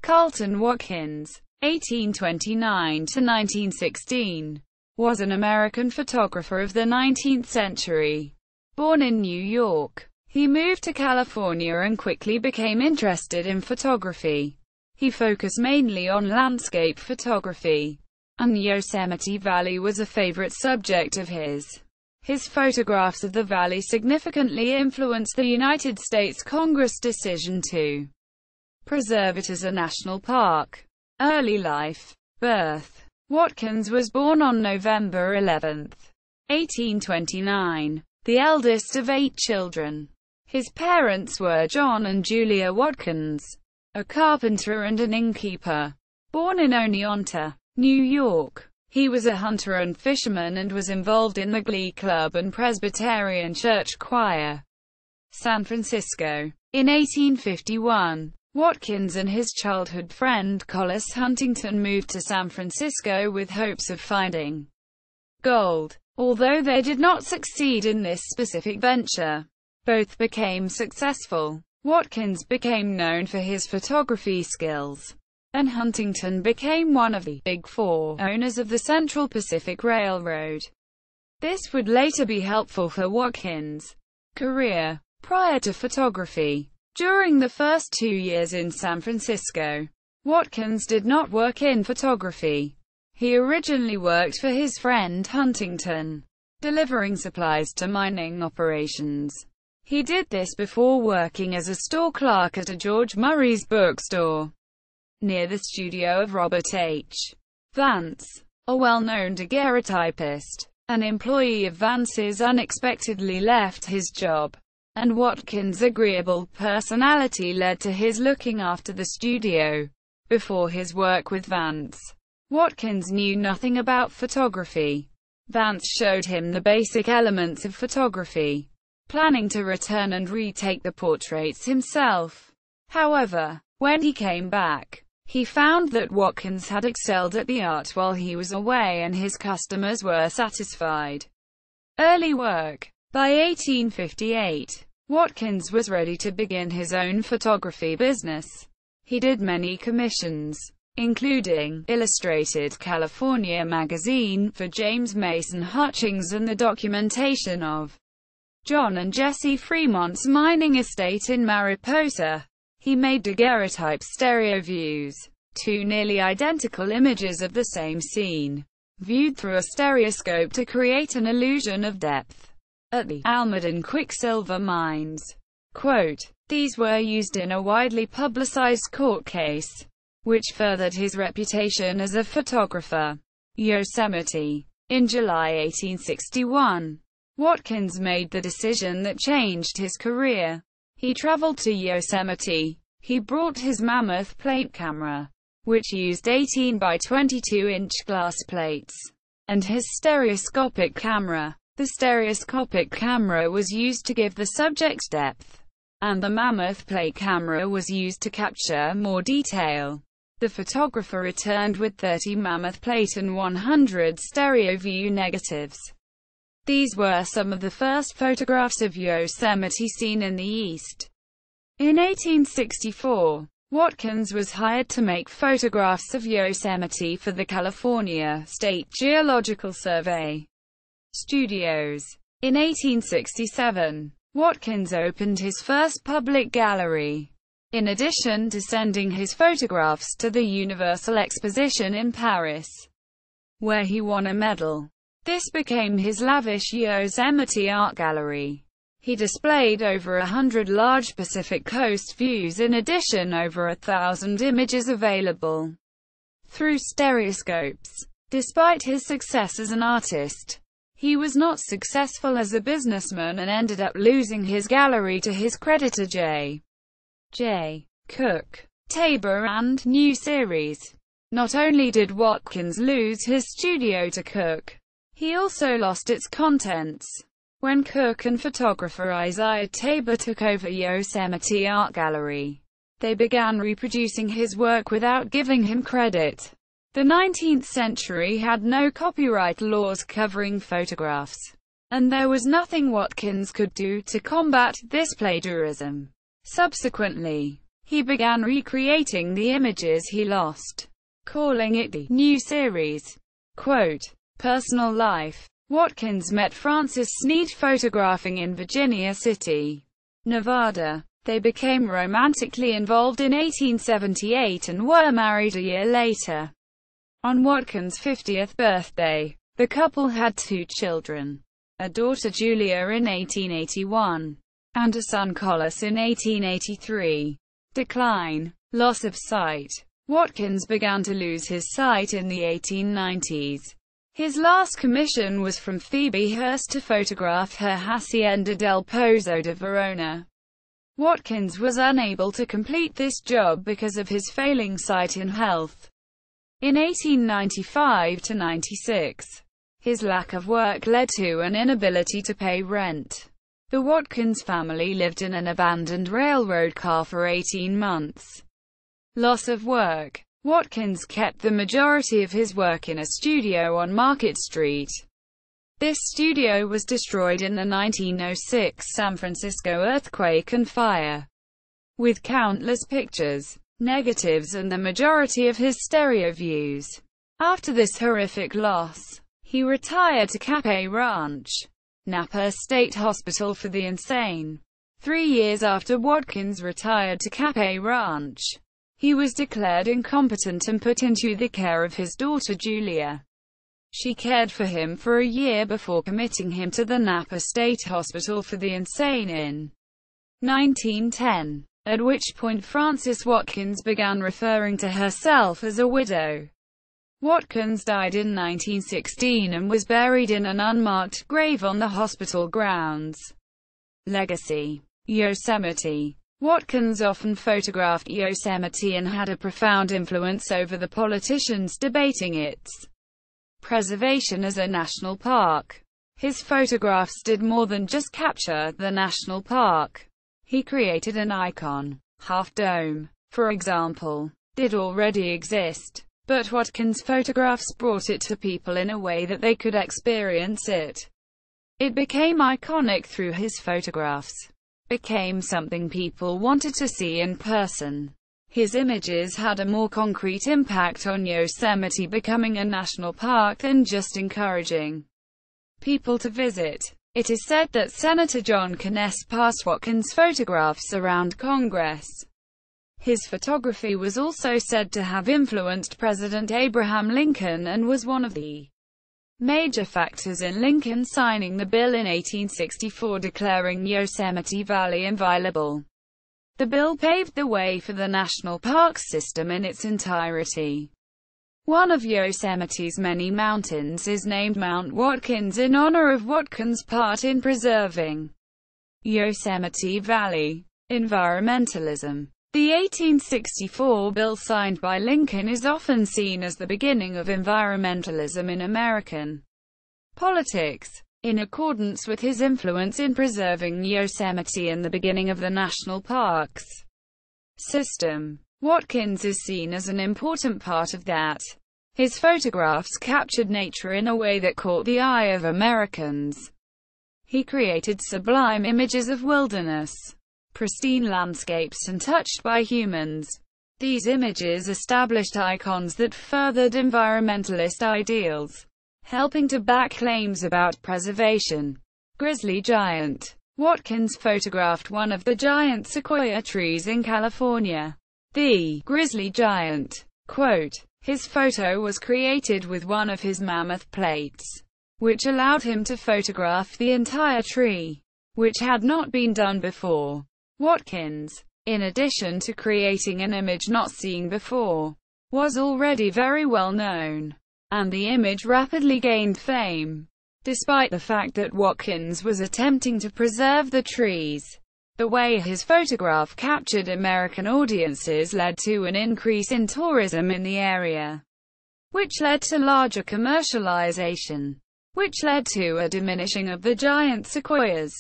Carleton Watkins, 1829–1916, was an American photographer of the 19th century. Born in New York, he moved to California and quickly became interested in photography. He focused mainly on landscape photography, and Yosemite Valley was a favorite subject of his. His photographs of the valley significantly influenced the United States Congress' decision to preserve it as a national park. Early life. Birth. Watkins was born on November 11, 1829, the eldest of 8 children. His parents were John and Julia Watkins, a carpenter and an innkeeper. Born in Oneonta, New York, he was a hunter and fisherman and was involved in the Glee Club and Presbyterian Church Choir. San Francisco. In 1851, Watkins and his childhood friend Collis Huntington moved to San Francisco with hopes of finding gold. Although they did not succeed in this specific venture, both became successful. Watkins became known for his photography skills, and Huntington became one of the Big Four owners of the Central Pacific Railroad. This would later be helpful for Watkins' career. Prior to photography, during the first 2 years in San Francisco, Watkins did not work in photography. He originally worked for his friend Huntington, delivering supplies to mining operations. He did this before working as a store clerk at a George Murray's bookstore near the studio of Robert H. Vance, a well-known daguerreotypist. An employee of Vance's unexpectedly left his job, and Watkins' agreeable personality led to his looking after the studio. Before his work with Vance, Watkins knew nothing about photography. Vance showed him the basic elements of photography, planning to return and retake the portraits himself. However, when he came back, he found that Watkins had excelled at the art while he was away and his customers were satisfied. Early work. By 1858, Watkins was ready to begin his own photography business. He did many commissions, including Illustrated California magazine for James Mason Hutchings and the documentation of John and Jesse Fremont's mining estate in Mariposa. He made daguerreotype stereo views, 2 nearly identical images of the same scene, viewed through a stereoscope to create an illusion of depth. At the Almaden quicksilver mines. Quote, "These were used in a widely publicized court case, which furthered his reputation as a photographer." Yosemite. In July 1861, Watkins made the decision that changed his career. He traveled to Yosemite. He brought his mammoth plate camera, which used 18 by 22-inch glass plates, and his stereoscopic camera. The stereoscopic camera was used to give the subject depth, and the mammoth plate camera was used to capture more detail. The photographer returned with 30 mammoth plate and 100 stereo view negatives. These were some of the first photographs of Yosemite seen in the East. In 1864, Watkins was hired to make photographs of Yosemite for the California State Geological Survey Studios. In 1867, Watkins opened his first public gallery, in addition to sending his photographs to the Universal Exposition in Paris, where he won a medal. This became his lavish Yosemite art gallery. He displayed over 100 large Pacific Coast views, in addition over 1,000 images available through stereoscopes. Despite his success as an artist, he was not successful as a businessman and ended up losing his gallery to his creditor J. Cook, Tabor and New Series. Not only did Watkins lose his studio to Cook, he also lost its contents. When Cook and photographer Isaiah Tabor took over Yosemite Art Gallery, they began reproducing his work without giving him credit. The 19th century had no copyright laws covering photographs, and there was nothing Watkins could do to combat this plagiarism. Subsequently, He began recreating the images he lost, calling it the new series. Quote, personal life. Watkins met Frances Snead photographing in Virginia City, Nevada. They became romantically involved in 1878 and were married a year later. On Watkins' 50th birthday, the couple had 2 children, a daughter Julia in 1881, and a son Collis in 1883. Decline. Loss of sight. Watkins began to lose his sight in the 1890s. His last commission was from Phoebe Hearst to photograph her Hacienda del Pozo de Verona. Watkins was unable to complete this job because of his failing sight and health. In 1895–96, his lack of work led to an inability to pay rent. The Watkins family lived in an abandoned railroad car for 18 months. Loss of work. Watkins kept the majority of his work in a studio on Market Street. This studio was destroyed in the 1906 San Francisco earthquake and fire, with countless pictures, negatives and the majority of his stereo views. After this horrific loss, he retired to Cape Ranch, Napa State Hospital for the Insane. 3 years after Watkins retired to Cape Ranch, he was declared incompetent and put into the care of his daughter Julia. She cared for him for a year before committing him to the Napa State Hospital for the Insane in 1910, at which point Frances Watkins began referring to herself as a widow. Watkins died in 1916 and was buried in an unmarked grave on the hospital grounds. Legacy. Yosemite. Watkins often photographed Yosemite and had a profound influence over the politicians debating its preservation as a national park. His photographs did more than just capture the national park. He created an icon. Half Dome, for example, did already exist, but Watkins' photographs brought it to people in a way that they could experience it. It became iconic through his photographs. Became something people wanted to see in person. His images had a more concrete impact on Yosemite becoming a national park than just encouraging people to visit. It is said that Senator John Conness passed Watkins' photographs around Congress. His photography was also said to have influenced President Abraham Lincoln and was one of the major factors in Lincoln signing the bill in 1864 declaring Yosemite Valley inviolable. The bill paved the way for the national parks system in its entirety. One of Yosemite's many mountains is named Mount Watkins in honor of Watkins' part in preserving Yosemite Valley. Environmentalism. The 1864 bill signed by Lincoln is often seen as the beginning of environmentalism in American politics. In accordance with his influence in preserving Yosemite and the beginning of the national parks system, Watkins is seen as an important part of that. His photographs captured nature in a way that caught the eye of Americans. He created sublime images of wilderness, pristine landscapes untouched by humans. These images established icons that furthered environmentalist ideals, helping to back claims about preservation. Grizzly giant. Watkins photographed one of the giant sequoia trees in California. The grizzly giant. Quote, his photo was created with one of his mammoth plates, which allowed him to photograph the entire tree, which had not been done before. Watkins, in addition to creating an image not seen before, was already very well known, and the image rapidly gained fame. Despite the fact that Watkins was attempting to preserve the trees, the way his photograph captured American audiences led to an increase in tourism in the area, which led to larger commercialization, which led to a diminishing of the giant sequoias.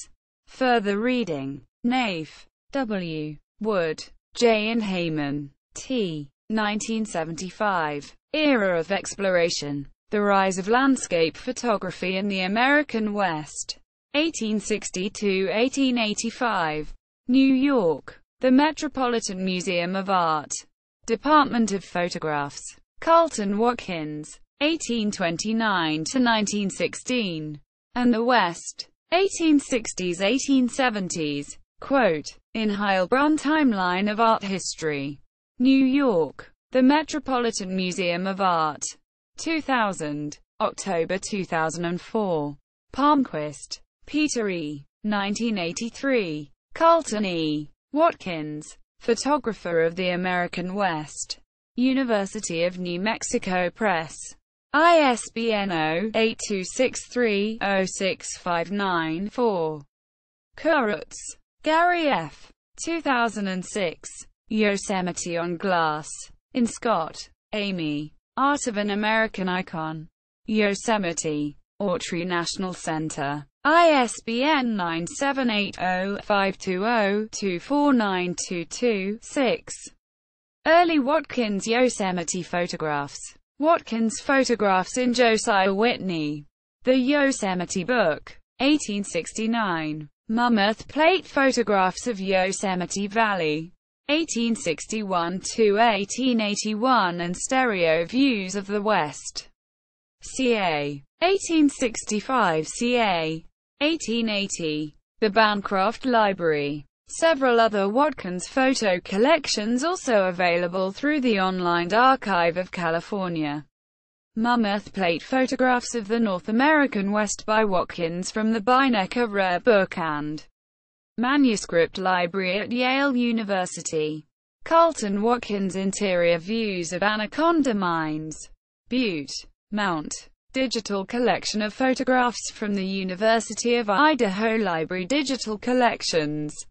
Further reading. Naif. W. Wood, J. and Heyman, T. 1975. Era of Exploration. The Rise of Landscape Photography in the American West. 1860–1885. New York. The Metropolitan Museum of Art. Department of Photographs. Carleton Watkins, 1829–1916. And the West. 1860s–1870s. Quote, in Heilbronn Timeline of Art History. New York. The Metropolitan Museum of Art. 2000. October 2004. Palmquist, Peter E. 1983. Carleton E. Watkins, photographer of the American West. University of New Mexico Press. ISBN 0-8263-06594. Kurutz, Gary F. 2006. Yosemite on Glass. In Scott, Amy. Art of an American Icon. Yosemite, Autry National Center. ISBN 978-0-520-24922-6. Early Watkins Yosemite photographs. Watkins photographs in Josiah Whitney. The Yosemite Book. 1869. Mammoth plate photographs of Yosemite Valley. 1861–1881 and stereo views of the West. Ca. 1865 ca. 1880. The Bancroft Library. Several other Watkins photo collections also available through the Online Archive of California. Mammoth plate photographs of the North American West by Watkins from the Beinecke Rare Book and Manuscript Library at Yale University. Carleton Watkins interior views of Anaconda Mines. Butte, Mount. Digital collection of photographs from the University of Idaho Library Digital Collections.